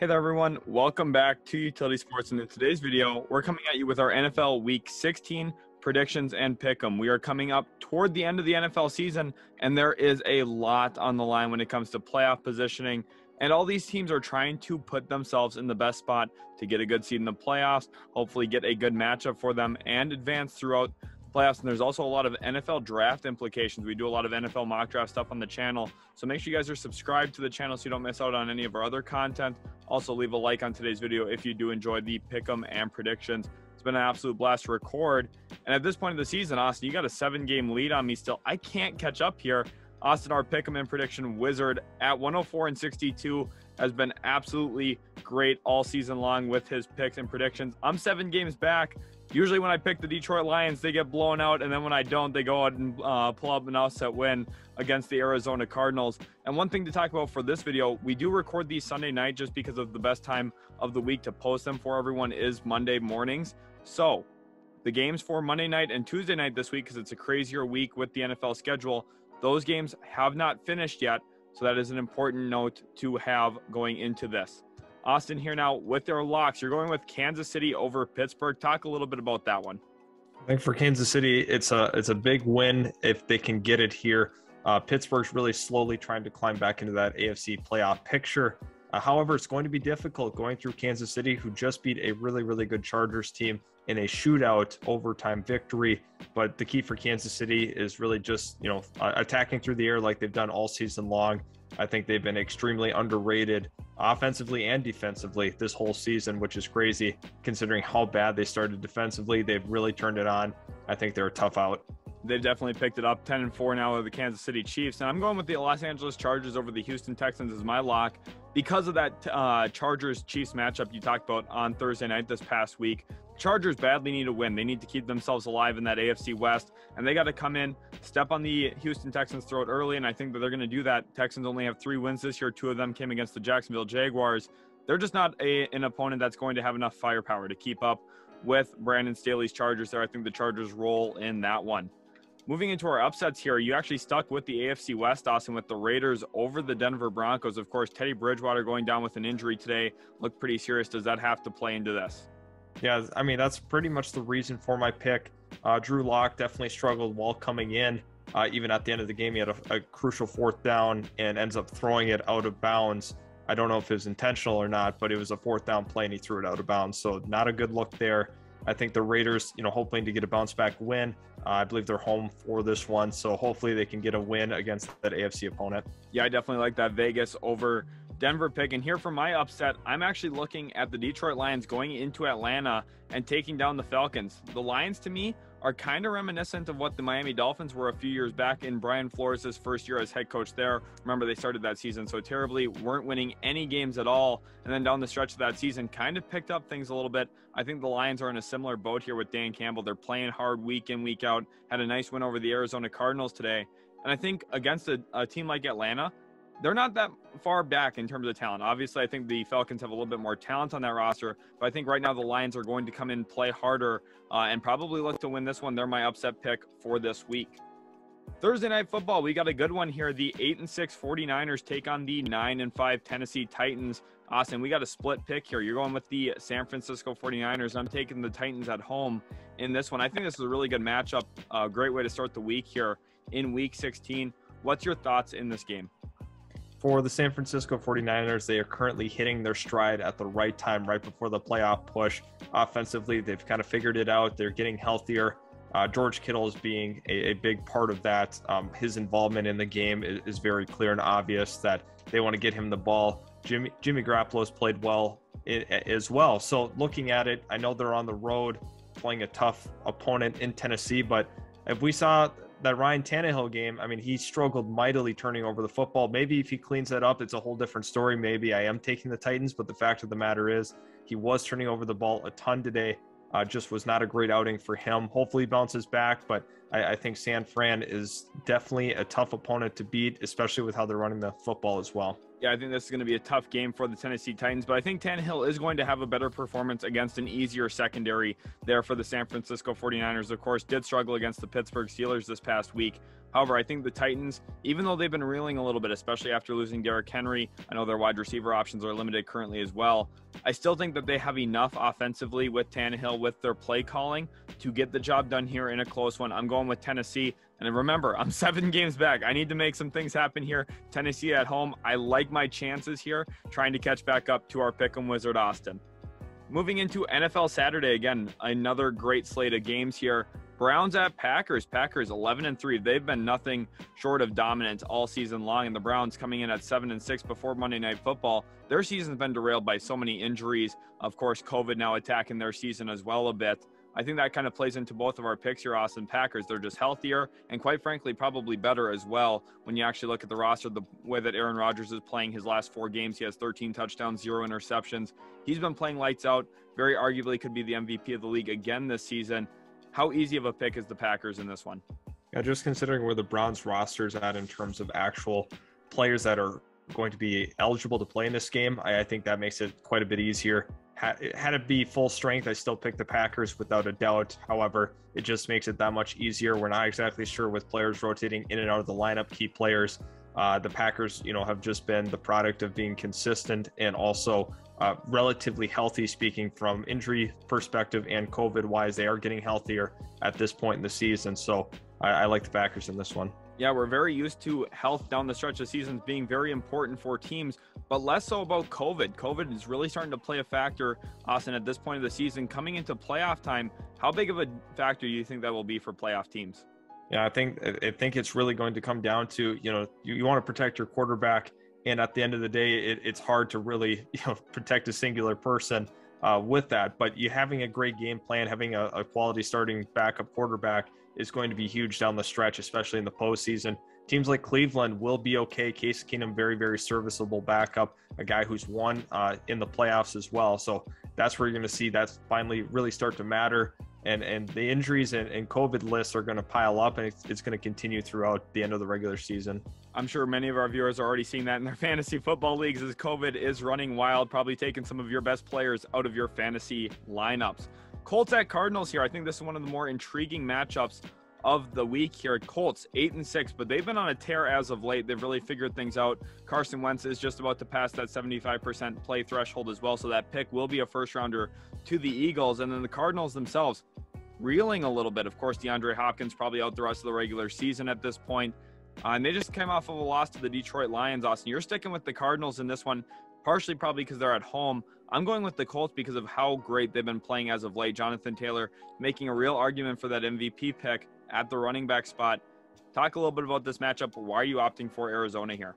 Hey there, everyone. Welcome back to Utility Sports. And in today's video, we're coming at you with our NFL Week 16 predictions and pick'em. We are coming up toward the end of the NFL season, and there is a lot on the line when it comes to playoff positioning. And all these teams are trying to put themselves in the best spot to get a good seed in the playoffs, hopefully get a good matchup for them, and advance throughout playoffs. And there's also a lot of NFL draft implications. We do a lot of NFL mock draft stuff on the channel, so make sure you guys are subscribed to the channel so you don't miss out on any of our other content. Also, leave a like on today's video if you do enjoy the pick'em and predictions. It's been an absolute blast to record, and at this point of the season, Austin, you got a 7-game lead on me still. I can't catch up here. Austin, our pick'em and prediction wizard at 104-62, has been absolutely great all season long with his picks and predictions. I'm 7 games back. Usually when I pick the Detroit Lions, they get blown out, and then when I don't, they go out and pull up an upset win against the Arizona Cardinals. And one thing to talk about for this video, we do record these Sunday night just because of the best time of the week to post them for everyone is Monday mornings. So the games for Monday night and Tuesday night this week, because it's a crazier week with the NFL schedule, those games have not finished yet. So that is an important note to have going into this. Austin here now with their locks. You're going with Kansas City over Pittsburgh. Talk a little bit about that one. I think for Kansas City, it's a big win if they can get it here. Pittsburgh's really slowly trying to climb back into that AFC playoff picture. However, it's going to be difficult going through Kansas City, who just beat a really, really good Chargers team in a shootout overtime victory. But the key for Kansas City is really just, attacking through the air like they've done all season long. I think they've been extremely underrated offensively and defensively this whole season, which is crazy considering how bad they started defensively. They've really turned it on. I think they're a tough out. They've definitely picked it up. 10-4 now with the Kansas City Chiefs. And I'm going with the Los Angeles Chargers over the Houston Texans as my lock because of that Chargers-Chiefs matchup you talked about on Thursday night this past week. Chargers badly need a win. They need to keep themselves alive in that AFC West, and they got to come in, step on the Houston Texans' throat early, and I think that they're going to do that. Texans only have 3 wins this year. 2 of them came against the Jacksonville Jaguars. They're just not an opponent that's going to have enough firepower to keep up with Brandon Staley's Chargers there. I think the Chargers roll in that one. Moving into our upsets here, you actually stuck with the AFC West, Austin, with the Raiders over the Denver Broncos. Of course, Teddy Bridgewater going down with an injury today looked pretty serious. Does that have to play into this? Yeah, I mean, that's pretty much the reason for my pick. Drew Lock definitely struggled while coming in. Even at the end of the game, he had a crucial 4th down and ends up throwing it out of bounds. I don't know if it was intentional or not, but it was a 4th down play and he threw it out of bounds. So not a good look there. I think the Raiders, hoping to get a bounce back win. I believe they're home for this one, so hopefully they can get a win against that AFC opponent. Yeah, I definitely like that Vegas over Denver pick. And here for my upset, I'm actually looking at the Detroit Lions going into Atlanta and taking down the Falcons. The Lions, to me, are kind of reminiscent of what the Miami Dolphins were a few years back in Brian Flores' first year as head coach there. Remember, they started that season so terribly, weren't winning any games at all, and then down the stretch of that season kind of picked up things a little bit. I think the Lions are in a similar boat here with Dan Campbell. They're playing hard week in, week out, had a nice win over the Arizona Cardinals today. And I think against a team like Atlanta, they're not that far back in terms of talent. Obviously, I think the Falcons have a little bit more talent on that roster, but I think right now the Lions are going to come in, play harder, and probably look to win this one. They're my upset pick for this week. Thursday Night Football, we got a good one here. The 8-6 49ers take on the 9-5 Tennessee Titans. Austin, we got a split pick here. You're going with the San Francisco 49ers. I'm taking the Titans at home in this one. I think this is a really good matchup. A great way to start the week here in Week 16. What's your thoughts in this game? For the San Francisco 49ers, they are currently hitting their stride at the right time, right before the playoff push. Offensively, they've kind of figured it out. They're getting healthier. George Kittle is being a big part of that. His involvement in the game is very clear and obvious that they want to get him the ball. Jimmy Garoppolo's played well as well. So looking at it, I know they're on the road playing a tough opponent in Tennessee, but if we saw that Ryan Tannehill game, I mean, he struggled mightily turning over the football. Maybe if he cleans that up, it's a whole different story. Maybe I am taking the Titans, but the fact of the matter is he was turning over the ball a ton today. Just was not a great outing for him. Hopefully he bounces back, but I think San Fran is definitely a tough opponent to beat, especially with how they're running the football as well. Yeah, I think this is going to be a tough game for the Tennessee Titans, but I think Tannehill is going to have a better performance against an easier secondary there for the San Francisco 49ers. Of course, did struggle against the Pittsburgh Steelers this past week. However, I think the Titans, even though they've been reeling a little bit, especially after losing Derrick Henry, I know their wide receiver options are limited currently as well. I still think that they have enough offensively with Tannehill, with their play calling, to get the job done here in a close one. I'm going with Tennessee. And remember, I'm 7 games back. I need to make some things happen here. Tennessee at home. I like my chances here, trying to catch back up to our Pick'em Wizard, Austin. Moving into NFL Saturday, again, another great slate of games here. Browns at Packers. Packers 11-3. They've been nothing short of dominant all season long, and the Browns coming in at 7-6 before Monday Night Football. Their season's been derailed by so many injuries. Of course, COVID now attacking their season as well a bit. I think that kind of plays into both of our picks here, Austin. Packers, they're just healthier and quite frankly, probably better as well. When you actually look at the roster, the way that Aaron Rodgers is playing his last 4 games, he has 13 touchdowns, 0 interceptions. He's been playing lights out. Very arguably could be the MVP of the league again this season. How easy of a pick is the Packers in this one? Yeah, just considering where the Browns roster is at in terms of actual players that are going to be eligible to play in this game, I think that makes it quite a bit easier. Had it be full strength, I still pick the Packers without a doubt. However, it just makes it that much easier. We're not exactly sure with players rotating in and out of the lineup, key players. The Packers, have just been the product of being consistent and also relatively healthy, speaking from injury perspective and COVID-wise. They are getting healthier at this point in the season. So I like the Packers in this one. Yeah, we're very used to health down the stretch of seasons being very important for teams, but less so about COVID. COVID is really starting to play a factor, Austin, at this point of the season. Coming into playoff time, how big of a factor do you think that will be for playoff teams? Yeah, I think it's really going to come down to, you want to protect your quarterback, and at the end of the day, it's hard to really, protect a singular person with that. But you having a great game plan, having a quality starting backup quarterback is going to be huge down the stretch, especially in the postseason. Teams like Cleveland will be okay. Case Keenum, very, very serviceable backup, a guy who's won in the playoffs as well. So that's where you're going to see that finally really start to matter. And the injuries and COVID lists are going to pile up, and it's going to continue throughout the end of the regular season. I'm sure many of our viewers are already seeing that in their fantasy football leagues as COVID is running wild, probably taking some of your best players out of your fantasy lineups. Colts at Cardinals here. I think this is one of the more intriguing matchups of the week here. Colts 8-6, but they've been on a tear as of late. They've really figured things out. Carson Wentz is just about to pass that 75% play threshold as well, so that pick will be a first rounder to the Eagles. And then the Cardinals themselves reeling a little bit. Of course, DeAndre Hopkins probably out the rest of the regular season at this point. And they just came off of a loss to the Detroit Lions. Austin, you're sticking with the Cardinals in this one, partially probably because they're at home. I'm going with the Colts because of how great they've been playing as of late. Jonathan Taylor making a real argument for that MVP pick at the running back spot. Talk a little bit about this matchup. Why are you opting for Arizona here?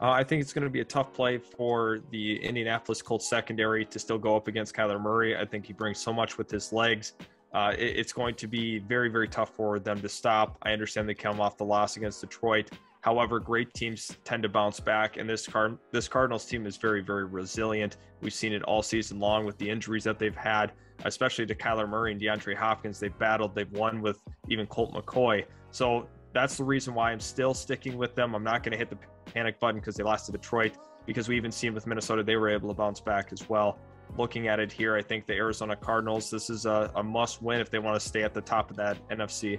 I think it's going to be a tough play for the Indianapolis Colts secondary to still go up against Kyler Murray. I think he brings so much with his legs. It's going to be very, very tough for them to stop. I understand they come off the loss against Detroit. However, great teams tend to bounce back, and this Cardinals team is very, very resilient. We've seen it all season long with the injuries that they've had, especially to Kyler Murray and DeAndre Hopkins. They've battled, they've won with even Colt McCoy. So that's the reason why I'm still sticking with them. I'm not going to hit the panic button because they lost to Detroit, because we even seen with Minnesota, they were able to bounce back as well. Looking at it here, I think the Arizona Cardinals, this is a must win if they want to stay at the top of that NFC.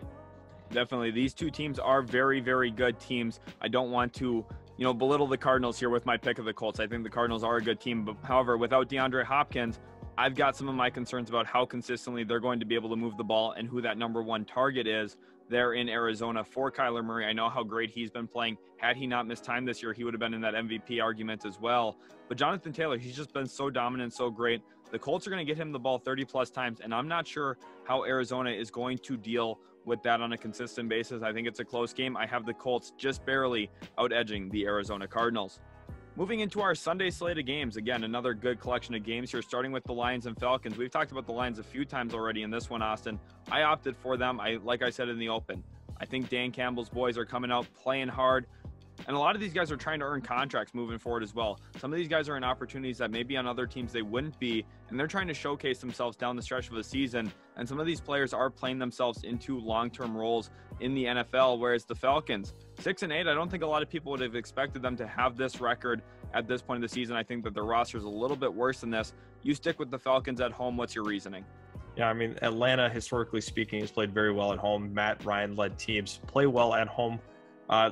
Definitely. These two teams are very, very good teams. I don't want to, belittle the Cardinals here with my pick of the Colts. I think the Cardinals are a good team. But however, without DeAndre Hopkins, I've got some of my concerns about how consistently they're going to be able to move the ball and who that number one target is there in Arizona for Kyler Murray. I know how great he's been playing. Had he not missed time this year, he would have been in that MVP argument as well. But Jonathan Taylor, he's just been so dominant, so great. The Colts are going to get him the ball 30-plus times, and I'm not sure how Arizona is going to deal with that on a consistent basis. I think it's a close game. I have the Colts just barely out-edging the Arizona Cardinals. Moving into our Sunday slate of games, again, another good collection of games here, starting with the Lions and Falcons. We've talked about the Lions a few times already in this one, Austin. I opted for them, like I said in the open. I think Dan Campbell's boys are coming out playing hard. And a lot of these guys are trying to earn contracts moving forward as well. Some of these guys are in opportunities that maybe on other teams they wouldn't be, and they're trying to showcase themselves down the stretch of the season. And some of these players are playing themselves into long-term roles in the NFL, whereas the Falcons, 6-8, I don't think a lot of people would have expected them to have this record at this point of the season. I think that their roster is a little bit worse than this. You stick with the Falcons at home. What's your reasoning? Yeah, I mean, Atlanta, historically speaking, has played very well at home. Matt Ryan-led teams play well at home.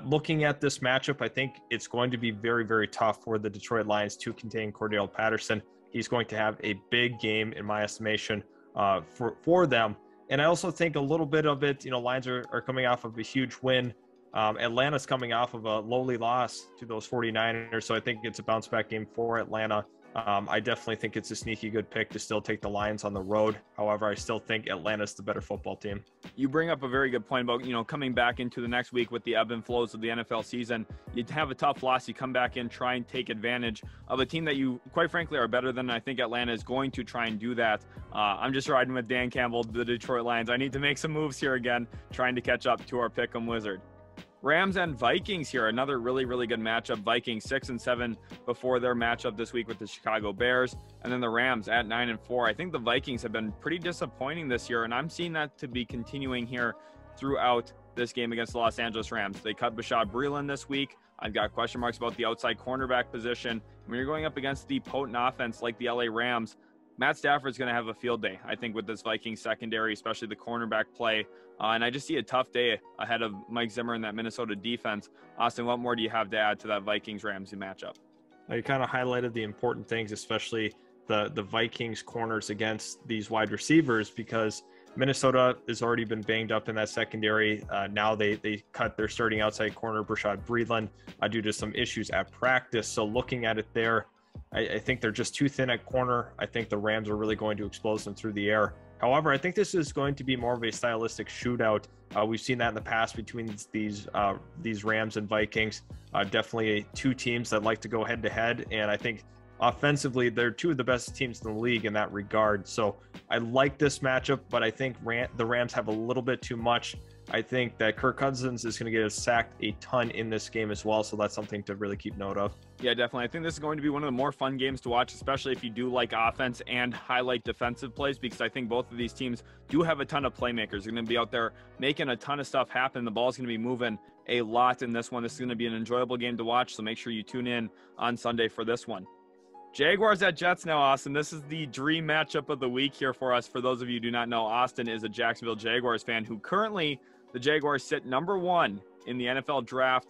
Looking at this matchup, I think it's going to be very, very tough for the Detroit Lions to contain Cordell Patterson. He's going to have a big game, in my estimation, for them. And I also think a little bit of it, Lions are coming off of a huge win. Atlanta's coming off of a lowly loss to those 49ers, so I think it's a bounce-back game for Atlanta. I definitely think it's a sneaky good pick to still take the Lions on the road. However, I still think Atlanta's the better football team. You bring up a very good point about, coming back into the next week with the ebb and flows of the NFL season. You'd have a tough loss. You come back in, try and take advantage of a team that you, quite frankly, are better than. I think Atlanta is going to try and do that. I'm just riding with Dan Campbell, the Detroit Lions. I need to make some moves here again, trying to catch up to our Pick'em Wizard. Rams and Vikings here, another really, really good matchup. Vikings 6-7 before their matchup this week with the Chicago Bears, and then the Rams at 9-4. I think the Vikings have been pretty disappointing this year, and I'm seeing that to be continuing here throughout this game against the Los Angeles Rams. They cut Bashaud Breeland this week. I've got question marks about the outside cornerback position. When you're going up against the potent offense like the LA Rams, Matt Stafford's going to have a field day, I think, with this Vikings secondary, especially the cornerback play. And I just see a tough day ahead of Mike Zimmer and that Minnesota defense. Austin, what more do you have to add to that Vikings-Rams matchup? You kind of highlighted the important things, especially the Vikings corners against these wide receivers, because Minnesota has already been banged up in that secondary. Now they cut their starting outside corner, Bashaud Breeland, due to some issues at practice. So looking at it there, I think they're just too thin at corner. I think the Rams are really going to expose them through the air. However, I think this is going to be more of a stylistic shootout. We've seen that in the past between these Rams and Vikings. Definitely two teams that like to go head-to-head, and I think offensively, they're two of the best teams in the league in that regard. So I like this matchup, but I think the Rams have a little bit too much. I think that Kirk Cousins is going to get sacked a ton in this game as well, so that's something to really keep note of. Yeah, definitely. I think this is going to be one of the more fun games to watch, especially if you do like offense and highlight defensive plays, because I think both of these teams do have a ton of playmakers. They're going to be out there making a ton of stuff happen. The ball's going to be moving a lot in this one. This is going to be an enjoyable game to watch, so make sure you tune in on Sunday for this one. Jaguars at Jets now, Austin. This is the dream matchup of the week here for us. For those of you who do not know, Austin is a Jacksonville Jaguars fan who currently the Jaguars sit number 1 in the NFL draft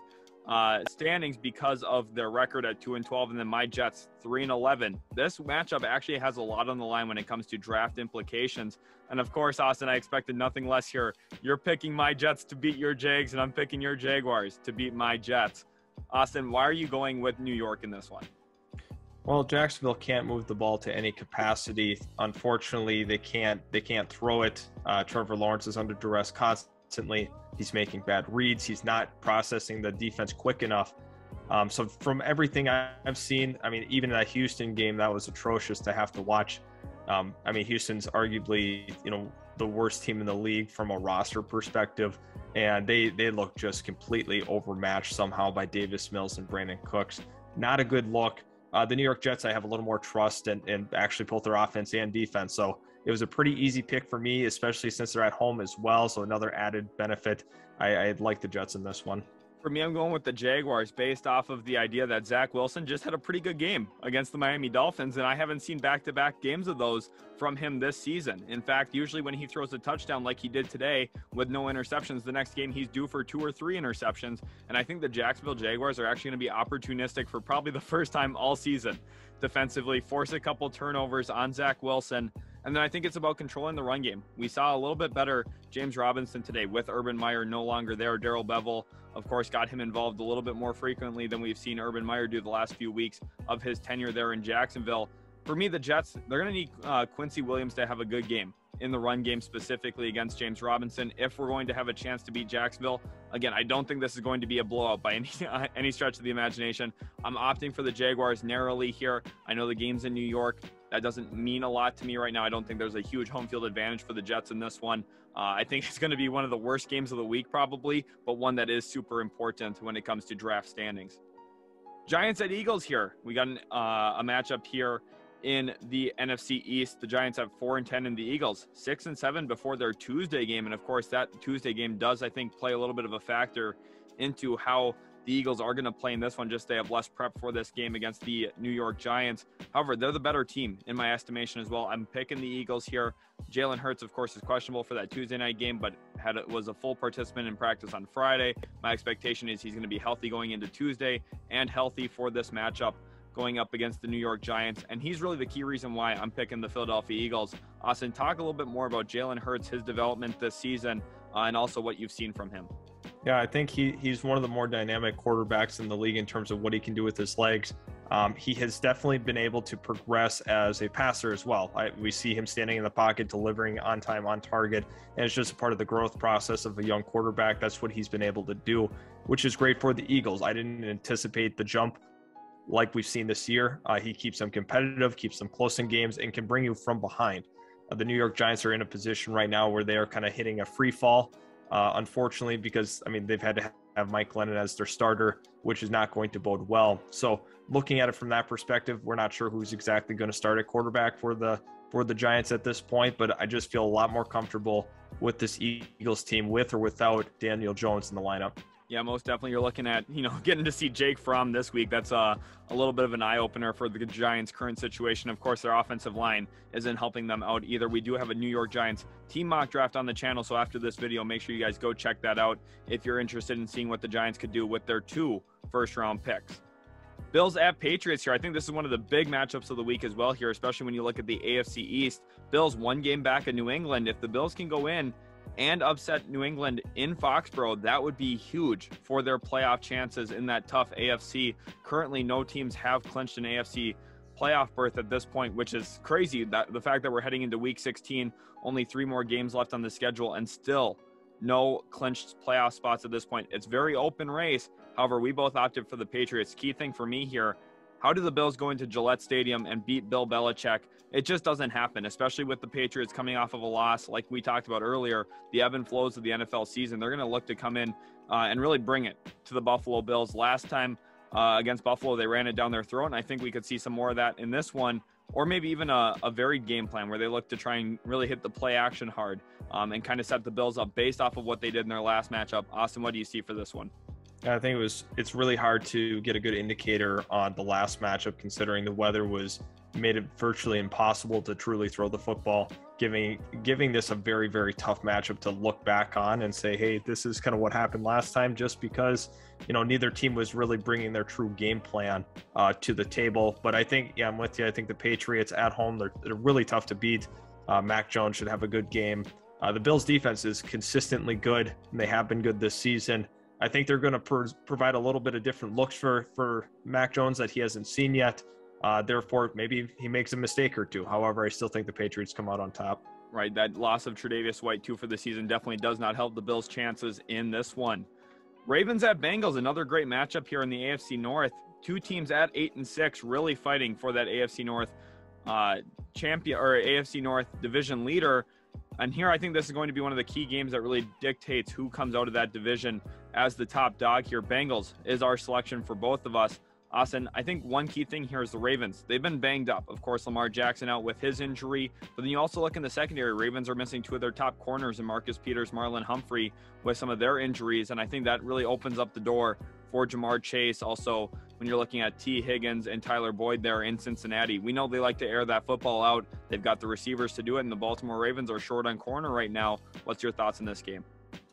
standings because of their record at 2-12, and then my Jets 3-11. This matchup actually has a lot on the line when it comes to draft implications. And of course, Austin, I expected nothing less here. You're picking my Jets to beat your Jags, and I'm picking your Jaguars to beat my Jets. Austin, why are you going with New York in this one? Well, Jacksonville can't move the ball to any capacity. Unfortunately, they can't throw it. Trevor Lawrence is under duress constantly. He's making bad reads. He's not processing the defense quick enough. So from everything I've seen, I mean, even that Houston game, that was atrocious to have to watch. I mean, Houston's arguably, the worst team in the league from a roster perspective, and they look just completely overmatched somehow by Davis Mills and Brandon Cooks. Not a good look. The New York Jets, I have a little more trust in actually both their offense and defense. So it was a pretty easy pick for me, especially since they're at home as well. So another added benefit. I like the Jets in this one. For me, I'm going with the Jaguars based off of the idea that Zach Wilson just had a pretty good game against the Miami Dolphins, and I haven't seen back-to-back games of those from him this season. In fact, usually when he throws a touchdown like he did today with no interceptions, the next game he's due for 2 or 3 interceptions, and I think the Jacksonville Jaguars are actually going to be opportunistic for probably the first time all season defensively, force a couple turnovers on Zach Wilson. And then I think it's about controlling the run game. We saw a little bit better James Robinson today with Urban Meyer no longer there. Darrell Bevel, of course, got him involved a little bit more frequently than we've seen Urban Meyer do the last few weeks of his tenure there in Jacksonville. For me, the Jets, they're going to need Quincy Williams to have a good game in the run game, specifically against James Robinson, if we're going to have a chance to beat Jacksonville. Again, I don't think this is going to be a blowout by any stretch of the imagination. I'm opting for the Jaguars narrowly here. I know the game's in New York. that doesn't mean a lot to me right now. I don't think there's a huge home field advantage for the Jets in this one. I think it's going to be one of the worst games of the week probably, but one that is super important when it comes to draft standings. Giants at Eagles here. We got a matchup here in the NFC East. The Giants have 4-10 in the Eagles, 6-7 before their Tuesday game. And of course, that Tuesday game does, I think, play a little bit of a factor into how the Eagles are going to play in this one. Just they have less prep for this game against the New York Giants. However, they're the better team in my estimation as well. I'm picking the Eagles here. Jalen Hurts, of course, is questionable for that Tuesday night game, but was a full participant in practice on Friday. My expectation is he's going to be healthy going into Tuesday and healthy for this matchup going up against the New York Giants. And he's really the key reason why I'm picking the Philadelphia Eagles. Austin, talk a little bit more about Jalen Hurts, his development this season, and also what you've seen from him. Yeah, I think he's one of the more dynamic quarterbacks in the league in terms of what he can do with his legs. He has definitely been able to progress as a passer as well. We see him standing in the pocket, delivering on time, on target, and it's just a part of the growth process of a young quarterback. That's what he's been able to do, which is great for the Eagles. I didn't anticipate the jump like we've seen this year. He keeps them competitive, keeps them close in games, and can bring you from behind. The New York Giants are in a position right now where they are kind of hitting a free fall. Unfortunately, because they've had to have Mike Glennon as their starter, which is not going to bode well. So looking at it from that perspective, we're not sure who's exactly going to start at quarterback for the Giants at this point, but I just feel a lot more comfortable with this Eagles team with or without Daniel Jones in the lineup. Yeah, most definitely. You're looking at, getting to see Jake Fromm this week. That's a little bit of an eye-opener for the Giants' current situation. Of course, their offensive line isn't helping them out either. We do have a New York Giants team mock draft on the channel, so after this video, make sure you guys go check that out if you're interested in seeing what the Giants could do with their 2 first-round picks. Bills at Patriots here. I think this is one of the big matchups of the week as well here, especially when you look at the AFC East. Bills 1 game back of New England. If the Bills can go in and upset New England in Foxborough, that would be huge for their playoff chances in that tough AFC. Currently, no teams have clinched an AFC playoff berth at this point, which is crazy. That the fact that we're heading into week 16, only 3 more games left on the schedule, and still no clinched playoff spots at this point. It's very open race. However, we both opted for the Patriots. Key thing for me here, how do the Bills go into Gillette Stadium and beat Bill Belichick? It just doesn't happen, especially with the Patriots coming off of a loss. Like we talked about earlier, the ebb and flows of the NFL season. They're going to look to come in and really bring it to the Buffalo Bills. Last time against Buffalo, they ran it down their throat, and I think we could see some more of that in this one, or maybe even a varied game plan where they look to try and really hit the play action hard and kind of set the Bills up based off of what they did in their last matchup. Austin, what do you see for this one? I think it's really hard to get a good indicator on the last matchup, considering the weather made it virtually impossible to truly throw the football, giving this a very, very tough matchup to look back on and say, hey, this is kind of what happened last time, just because neither team was really bringing their true game plan to the table. But I think, I'm with you. I think the Patriots at home, they're really tough to beat. Mac Jones should have a good game. The Bills defense is consistently good, and they have been good this season. I think they're going to provide a little bit of different looks for Mac Jones that he hasn't seen yet. Therefore, maybe he makes a mistake or two. However, I still think the Patriots come out on top. Right, that loss of Tre'Davious White, too, for the season definitely does not help the Bills' chances in this one. Ravens at Bengals, another great matchup here in the AFC North. 2 teams at 8-6, really fighting for that AFC North champion or AFC North division leader. And here, I think this is going to be one of the key games that really dictates who comes out of that division as the top dog here. Bengals is our selection for both of us. Austin, I think one key thing here is the Ravens. They've been banged up. Of course, Lamar Jackson out with his injury. But then you also look in the secondary. Ravens are missing 2 of their top corners in Marcus Peters, Marlon Humphrey with some of their injuries. And I think that really opens up the door for Jamar Chase. Also, when you're looking at T. Higgins and Tyler Boyd there in Cincinnati, we know they like to air that football out. They've got the receivers to do it, and the Baltimore Ravens are short on corner right now. What's your thoughts on this game?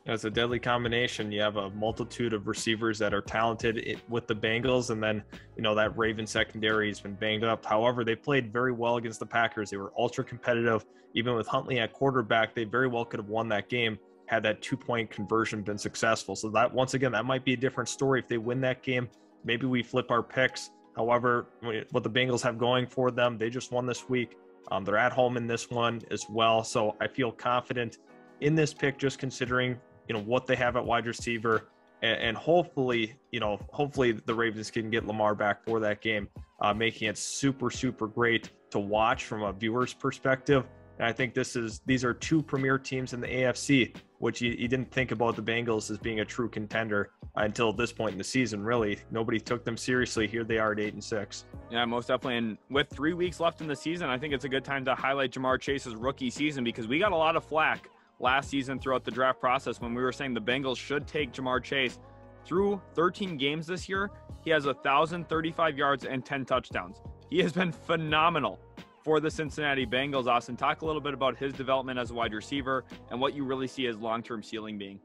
It's a deadly combination. You have a multitude of receivers that are talented with the Bengals, and then that Raven secondary has been banged up. However, they played very well against the Packers. They were ultra competitive. Even with Huntley at quarterback, they very well could have won that game had that 2-point conversion been successful. So that, once again, that might be a different story if they win that game. Maybe we flip our picks. However, what the Bengals have going for them, they just won this week. They're at home in this one as well. So I feel confident in this pick, just considering what they have at wide receiver, and hopefully the Ravens can get Lamar back for that game, making it super, super great to watch from a viewer's perspective. And I think these are two premier teams in the AFC, which you didn't think about the Bengals as being a true contender until this point in the season. Really, nobody took them seriously. Here they are at 8-6. Yeah, most definitely. And with 3 weeks left in the season, I think it's a good time to highlight Jamar Chase's rookie season, because we got a lot of flack last season throughout the draft process when we were saying the Bengals should take Jamar Chase. Through 13 games this year, he has 1,035 yards and 10 touchdowns. He has been phenomenal for the Cincinnati Bengals. Austin, talk a little bit about his development as a wide receiver and what you really see his long-term ceiling being.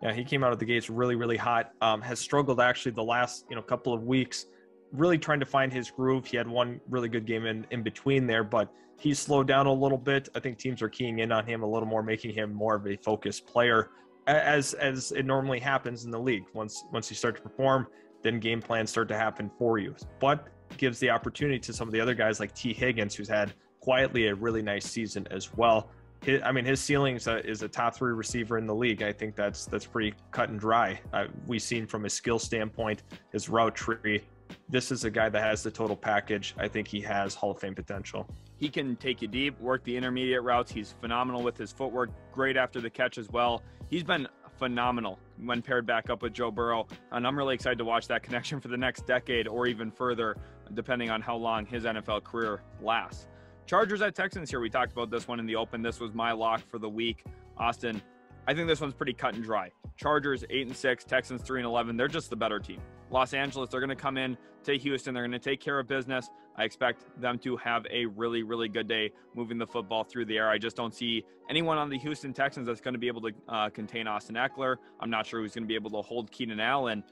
Yeah, he came out of the gates really, really hot. Has struggled actually the last couple of weeks, really trying to find his groove. He had one really good game in between there, but he's slowed down a little bit. I think teams are keying in on him a little more, making him more of a focused player, as it normally happens in the league. Once you start to perform, then game plans start to happen for you. But gives the opportunity to some of the other guys like T. Higgins, who's had quietly a really nice season as well. His ceiling is a top 3 receiver in the league. I think that's pretty cut and dry. We've seen from his skill standpoint, his route tree. This is a guy that has the total package. I think he has Hall of Fame potential. He can take you deep, work the intermediate routes. He's phenomenal with his footwork, great after the catch as well. He's been phenomenal when paired back up with Joe Burrow, and I'm really excited to watch that connection for the next decade or even further, depending on how long his NFL career lasts. Chargers at Texans here. We talked about this one in the open. This was my lock for the week. Austin, I think this one's pretty cut and dry. Chargers 8-6, Texans 3-11. They're just the better team. Los Angeles, they're going to come in to Houston. They're going to take care of business. I expect them to have a really, really good day moving the football through the air. I just don't see anyone on the Houston Texans that's going to be able to contain Austin Eckler. I'm not sure who's going to be able to hold Keenan Allen.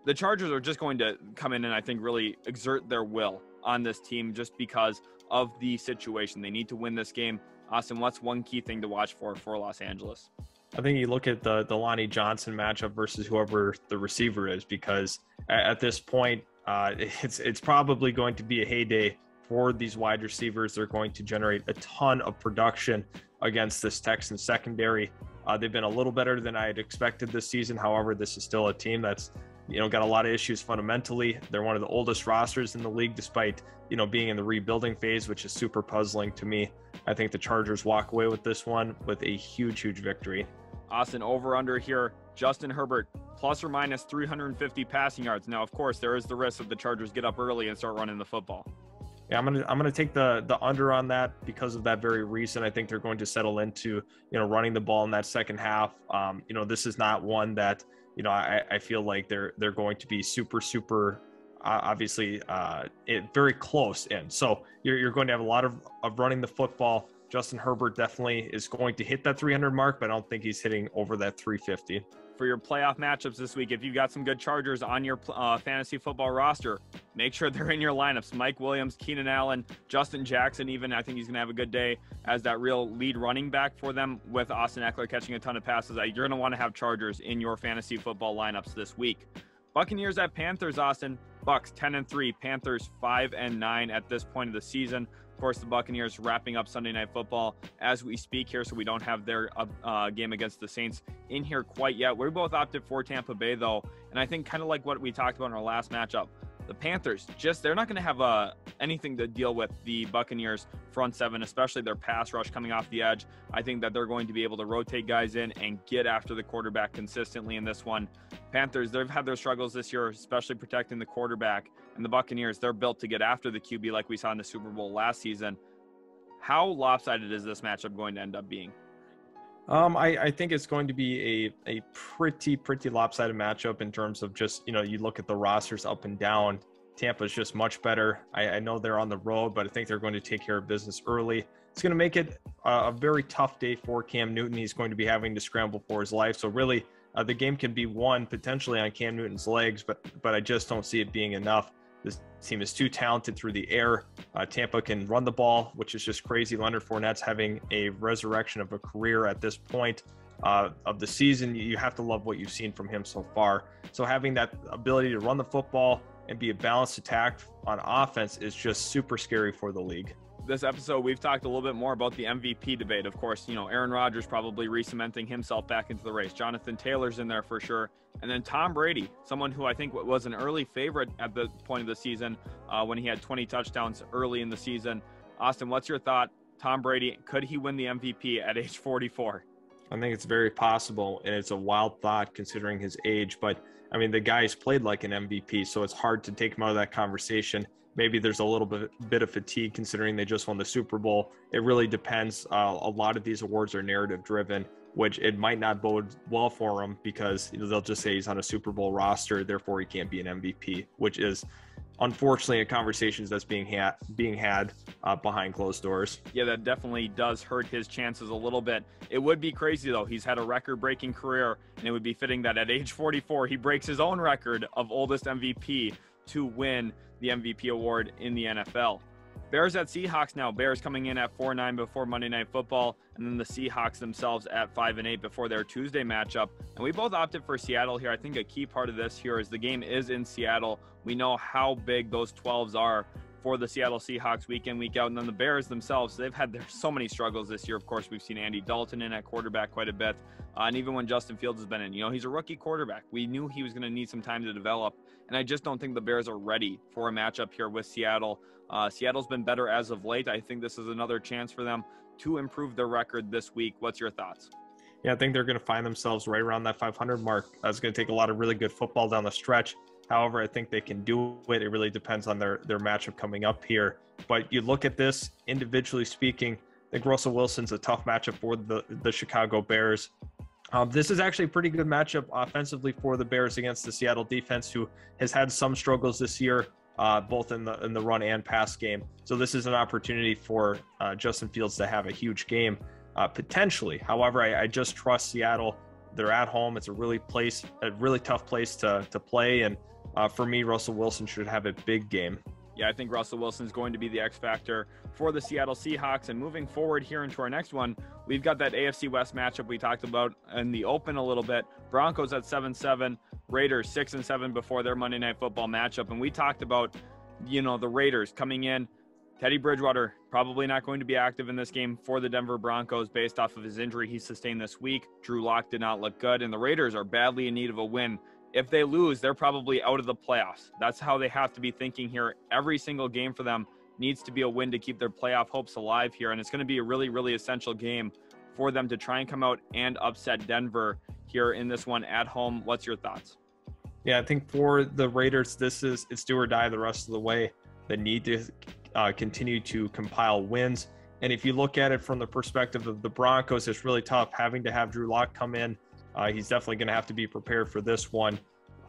The Chargers are just going to come in and I think really exert their will on this team just because of the situation. They need to win this game. Austin, what's one key thing to watch for Los Angeles? I think you look at the Lonnie Johnson matchup versus whoever the receiver is, because at this point, it's probably going to be a heyday for these wide receivers. They're going to generate a ton of production against this Texans secondary. They've been a little better than I had expected this season. However, this is still a team that's got a lot of issues fundamentally. They're one of the oldest rosters in the league, despite being in the rebuilding phase, which is super puzzling to me. I think the Chargers walk away with this one with a huge victory. Austin, over under here, Justin Herbert plus or minus 350 passing yards. Now, of course, there is the risk that the Chargers get up early and start running the football. Yeah, I'm gonna take the under on that because of that very reason. I think they're going to settle into running the ball in that second half. This is not one that I feel like they're going to be super obviously very close in. So you're going to have a lot of running the football. Justin Herbert definitely is going to hit that 300 mark, but I don't think he's hitting over that 350. For your playoff matchups this week, if you've got some good Chargers on your fantasy football roster, make sure they're in your lineups. Mike Williams, Keenan Allen, Justin Jackson even. I think he's going to have a good day as that real lead running back for them with Austin Eckler catching a ton of passes. You're going to want to have Chargers in your fantasy football lineups this week. Buccaneers at Panthers, Austin. Bucks 10-3, Panthers 5-9 at this point of the season. Of course, the Buccaneers wrapping up Sunday Night Football as we speak here, so we don't have their game against the Saints in here quite yet. We both opted for Tampa Bay, though, and I think kind of like what we talked about in our last matchup, the Panthers, they're not going to have anything to deal with the Buccaneers front seven, especially their pass rush coming off the edge. I think that they're going to be able to rotate guys in and get after the quarterback consistently in this one. Panthers, they've had their struggles this year, especially protecting the quarterback. And the Buccaneers, they're built to get after the QB like we saw in the Super Bowl last season. How lopsided is this matchup going to end up being? I think it's going to be a pretty lopsided matchup in terms of just, you look at the rosters up and down. Tampa's just much better. I know they're on the road, but I think they're going to take care of business early. It's going to make it a very tough day for Cam Newton. He's going to be having to scramble for his life. So really, the game can be won potentially on Cam Newton's legs, but I just don't see it being enough. This team is too talented through the air. Tampa can run the ball, which is just crazy. Leonard Fournette's having a resurrection of a career at this point of the season. You have to love what you've seen from him so far. So having that ability to run the football and be a balanced attack on offense is just super scary for the league. This episode, we've talked a little bit more about the MVP debate. Of course, Aaron Rodgers probably re-cementing himself back into the race. Jonathan Taylor's in there for sure. And then Tom Brady, someone who I think was an early favorite at the point of the season when he had 20 touchdowns early in the season. Austin, what's your thought? Tom Brady, could he win the MVP at age 44? I think it's very possible, and it's a wild thought considering his age. But, I mean, the guy's played like an MVP, so it's hard to take him out of that conversation. Maybe there's a little bit of fatigue considering they just won the Super Bowl. It really depends. A lot of these awards are narrative-driven, which it might not bode well for him because they'll just say he's on a Super Bowl roster, therefore he can't be an MVP, which is unfortunately a conversation that's being had behind closed doors. Yeah, that definitely does hurt his chances a little bit. It would be crazy, though. He's had a record-breaking career, and it would be fitting that at age 44, he breaks his own record of oldest MVP to win the MVP award in the NFL. Bears at Seahawks now. Bears coming in at 4-9 before Monday Night Football, and then the Seahawks themselves at 5-8 before their Tuesday matchup. And we both opted for Seattle here. I think a key part of this here is the game is in Seattle. We know how big those 12s are for the Seattle Seahawks week in, week out. And then the Bears themselves, they've had so many struggles this year. Of course, we've seen Andy Dalton in at quarterback quite a bit. And even when Justin Fields has been in, he's a rookie quarterback. We knew he was going to need some time to develop. And I just don't think the Bears are ready for a matchup here with Seattle. Seattle's been better as of late. I think this is another chance for them to improve their record this week. What's your thoughts? Yeah, I think they're going to find themselves right around that 500 mark. It's going to take a lot of really good football down the stretch. However, I think they can do it. It really depends on their matchup coming up here. But you look at this individually speaking, I think Russell Wilson's a tough matchup for the Chicago Bears. This is actually a pretty good matchup offensively for the Bears against the Seattle defense, who has had some struggles this year, both in the run and pass game. So this is an opportunity for Justin Fields to have a huge game, potentially. However, I just trust Seattle. They're at home. It's a really tough place to play. And for me, Russell Wilson should have a big game. Yeah, I think Russell Wilson is going to be the X factor for the Seattle Seahawks. And moving forward here into our next one, we've got that AFC West matchup we talked about in the open a little bit. Broncos at 7-7, Raiders 6-7 before their Monday Night Football matchup. And we talked about, the Raiders coming in. Teddy Bridgewater probably not going to be active in this game for the Denver Broncos based off of his injury he sustained this week. Drew Lock did not look good, and the Raiders are badly in need of a win. If they lose, they're probably out of the playoffs. That's how they have to be thinking here. Every single game for them needs to be a win to keep their playoff hopes alive here, and it's going to be a really, really essential game for them to try and come out and upset Denver here in this one at home. What's your thoughts? Yeah, I think for the Raiders, it's do or die the rest of the way. They need to continue to compile wins. And if you look at it from the perspective of the Broncos, it's really tough having to have Drew Lock come in. He's definitely going to have to be prepared for this one.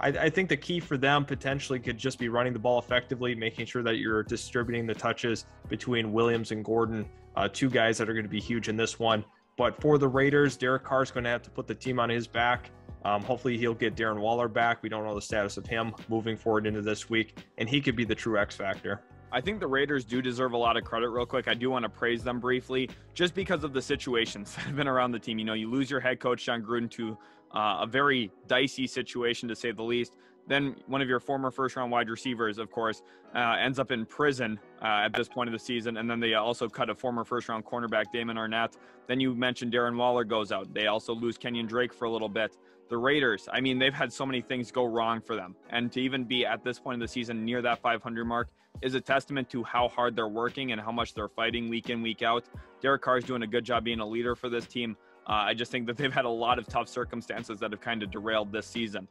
I think the key for them potentially could just be running the ball effectively, making sure that you're distributing the touches between Williams and Gordon, two guys that are going to be huge in this one. But for the Raiders, Derek Carr is going to have to put the team on his back. Hopefully he'll get Darren Waller back. We don't know the status of him moving forward into this week, and he could be the true X factor. I think the Raiders do deserve a lot of credit. Real quick, I do want to praise them briefly just because of the situations that have been around the team. You lose your head coach, John Gruden, to a very dicey situation, to say the least. Then one of your former first-round wide receivers, of course, ends up in prison at this point of the season. And then they also cut a former first-round cornerback, Damon Arnett. Then you mentioned Darren Waller goes out. They also lose Kenyon Drake for a little bit. The Raiders, they've had so many things go wrong for them. And to even be at this point of the season near that 500 mark is a testament to how hard they're working and how much they're fighting week in, week out. Derek Carr is doing a good job being a leader for this team. I just think that they've had a lot of tough circumstances that have kind of derailed this season.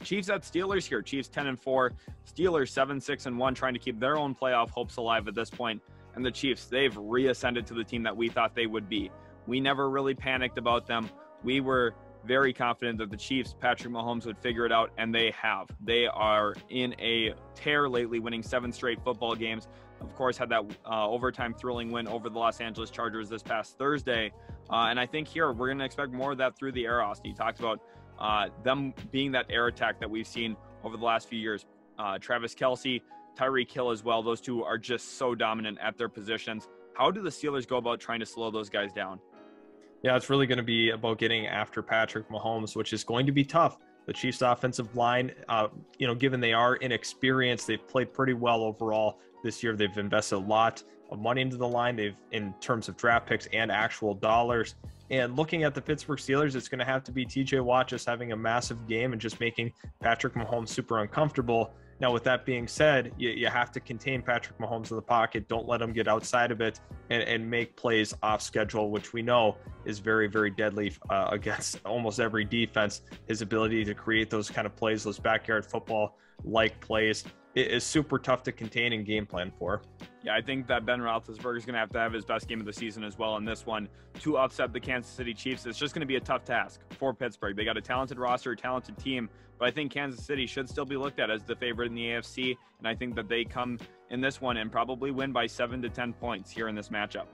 Chiefs at Steelers here. Chiefs 10-4, Steelers 7-6-1, trying to keep their own playoff hopes alive at this point. And the Chiefs, they've reascended to the team that we thought they would be. We never really panicked about them. We were very confident that the Chiefs, Patrick Mahomes, would figure it out, and they have. They are in a tear lately, winning 7 straight football games. Of course, had that overtime thrilling win over the Los Angeles Chargers this past Thursday. And I think here we're going to expect more of that through the air, Austin. You talked about them being that air attack that we've seen over the last few years. Travis Kelce, Tyreek Hill as well. Those two are just so dominant at their positions. How do the Steelers go about trying to slow those guys down? Yeah, it's really going to be about getting after Patrick Mahomes, which is going to be tough. The Chiefs' offensive line, given they are inexperienced, they've played pretty well overall this year. They've invested a lot of money into the line. In terms of draft picks and actual dollars. And looking at the Pittsburgh Steelers, it's going to have to be TJ Watt just having a massive game and just making Patrick Mahomes super uncomfortable. Now, with that being said, you have to contain Patrick Mahomes in the pocket. Don't let him get outside of it and make plays off schedule, which we know is very, very deadly against almost every defense. His ability to create those kind of plays, those backyard football-like plays, is super tough to contain and game plan for. Yeah, I think that Ben Roethlisberger is going to have his best game of the season as well in this one to upset the Kansas City Chiefs. It's just going to be a tough task for Pittsburgh. They got a talented roster, a talented team, but I think Kansas City should still be looked at as the favorite in the AFC, and I think that they come in this one and probably win by 7 to 10 points here in this matchup.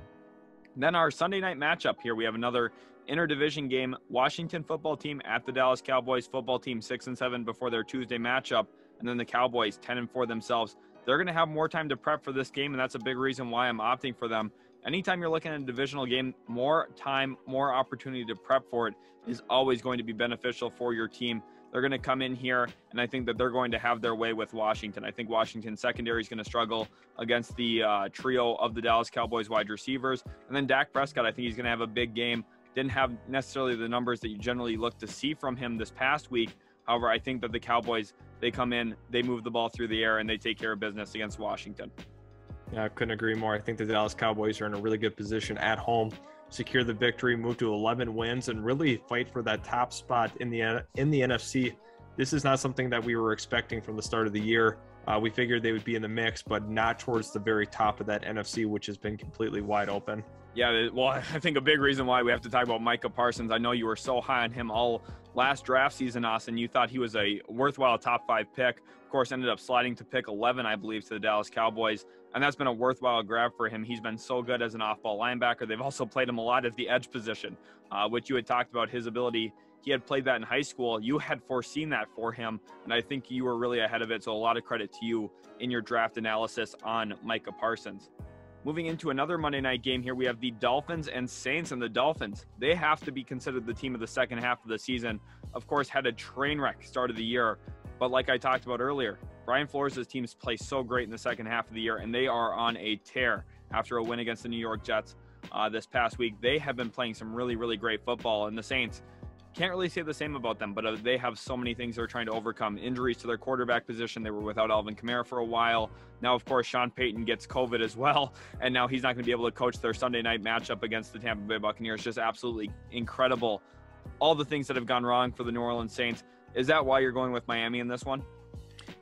Then our Sunday night matchup here, we have another interdivision game. Washington football team at the Dallas Cowboys football team, 6-7 before their Tuesday matchup, and then the Cowboys 10-4 themselves. They're going to have more time to prep for this game, and that's a big reason why I'm opting for them. Anytime you're looking at a divisional game, more time, more opportunity to prep for it is always going to be beneficial for your team. They're going to come in here, and I think that they're going to have their way with Washington. I think Washington's secondary is going to struggle against the trio of the Dallas Cowboys wide receivers. And then Dak Prescott, I think he's going to have a big game. Didn't have necessarily the numbers that you generally look to see from him this past week. However, I think that the Cowboys, they come in, they move the ball through the air, and they take care of business against Washington. Yeah, I couldn't agree more. I think the Dallas Cowboys are in a really good position at home, secure the victory, move to 11 wins, and really fight for that top spot in the NFC. This is not something that we were expecting from the start of the year. We figured they would be in the mix, but not towards the very top of that NFC, which has been completely wide open. Yeah, well, I think a big reason why we have to talk about Micah Parsons. I know you were so high on him all last draft season, Austin. You thought he was a worthwhile top 5 pick. Of course, ended up sliding to pick 11, I believe, to the Dallas Cowboys. And that's been a worthwhile grab for him. He's been so good as an off-ball linebacker. They've also played him a lot at the edge position, which you had talked about his ability. He had played that in high school. You had foreseen that for him, and I think you were really ahead of it. So a lot of credit to you in your draft analysis on Micah Parsons. Moving into another Monday night game here, we have the Dolphins and Saints. And the Dolphins, they have to be considered the team of the second half of the season. Of course, had a train wreck start of the year. But like I talked about earlier, Brian Flores' teams play so great in the second half of the year, and they are on a tear after a win against the New York Jets this past week. They have been playing some really, really great football, and the Saints, can't really say the same about them, but they have so many things they're trying to overcome. Injuries to their quarterback position. They were without Alvin Kamara for a while. Now, of course, Sean Payton gets COVID as well, and now he's not going to be able to coach their Sunday night matchup against the Tampa Bay Buccaneers. Just absolutely incredible. All the things that have gone wrong for the New Orleans Saints. Is that why you're going with Miami in this one?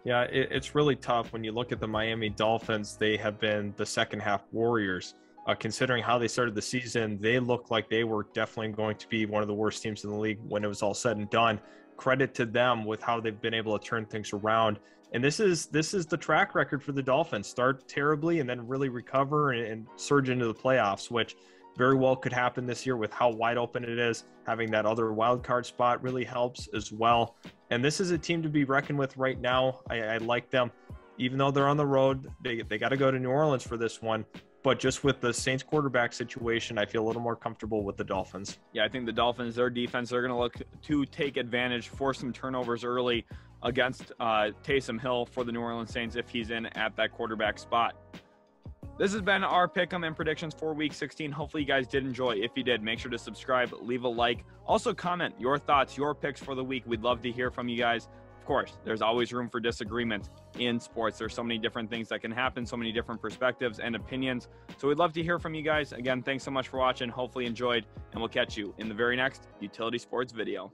Yeah, it's really tough when you look at the Miami Dolphins. They have been the second half warriors. Considering how they started the season, they look like they were definitely going to be one of the worst teams in the league when it was all said and done. Credit to them with how they've been able to turn things around. And this is the track record for the Dolphins. Start terribly and then really recover and surge into the playoffs, which very well could happen this year with how wide open it is. Having that other wild card spot really helps as well. And this is a team to be reckoned with right now. I like them. Even though they're on the road, they got to go to New Orleans for this one. But just with the Saints quarterback situation, I feel a little more comfortable with the Dolphins. Yeah, I think the Dolphins, their defense, they're going to look to take advantage, force some turnovers early against Taysom Hill for the New Orleans Saints if he's in at that quarterback spot. This has been our pick'em and predictions for Week 16. Hopefully you guys did enjoy. If you did, make sure to subscribe, leave a like. Also comment your thoughts, your picks for the week. We'd love to hear from you guys. Of course, there's always room for disagreement in sports. There's so many different things that can happen, so many different perspectives and opinions. So we'd love to hear from you guys. Again, thanks so much for watching. Hopefully you enjoyed, and we'll catch you in the very next Utility Sports video.